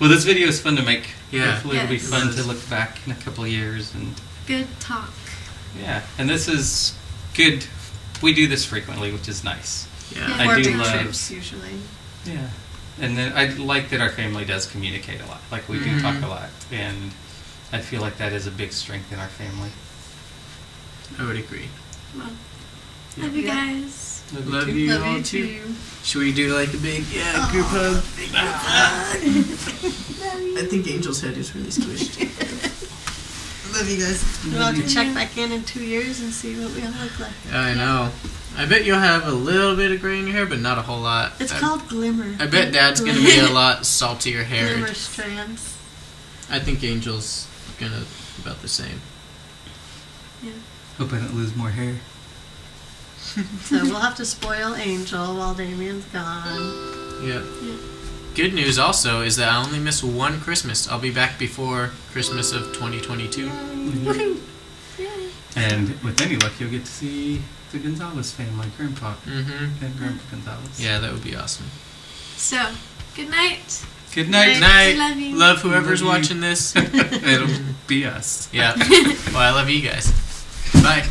C: Well, this video is fun to make.
A: Yeah.
C: Hopefully it'll be
D: Yes.
C: fun to look back in a couple of years. And
D: Good talk.
C: yeah, and this is good. We do this frequently, which is nice.
A: Yeah.
C: I
B: Or
C: do
B: big
C: love-
B: trips usually.
C: Yeah. And then I like that our family does communicate a lot. Like we do talk a lot. And I feel like that is a big strength in our family.
A: I would agree.
D: Well, love you
B: Yeah.
D: guys.
A: Love
C: too.
A: you
B: Love
A: all
B: you
A: too.
B: too.
A: Should we do like a big group hug? I think Angel's head is really squished. Love you guys.
B: We'll have to check back in 2 years and see what we all look like.
A: I know. I bet you'll have a little bit of gray in your hair, but not a whole lot.
B: It's
A: I,
B: called glimmer.
A: I bet Dad's gonna be a lot saltier haired.
B: Glimmer strands.
A: I think Angel's gonna about the same.
C: Hope I don't lose more hair.
B: So we'll have to spoil Angel while Damian's gone.
A: Yeah. Good news also is that I only miss one Christmas. I'll be back before Christmas of 2022.
B: Woohoo!
D: Yay.
C: And with any luck, you'll get to see the Gonzalez family, Grandpa
A: Mm-hmm.
C: and Grandpa Gonzalez.
A: Yeah, that would be awesome.
D: So, good night.
C: Good night.
A: Night.
D: Love you.
A: Love whoever's
C: Love you.
A: watching this.
C: It'll be us.
A: Yeah. Well, I love you guys. Bye.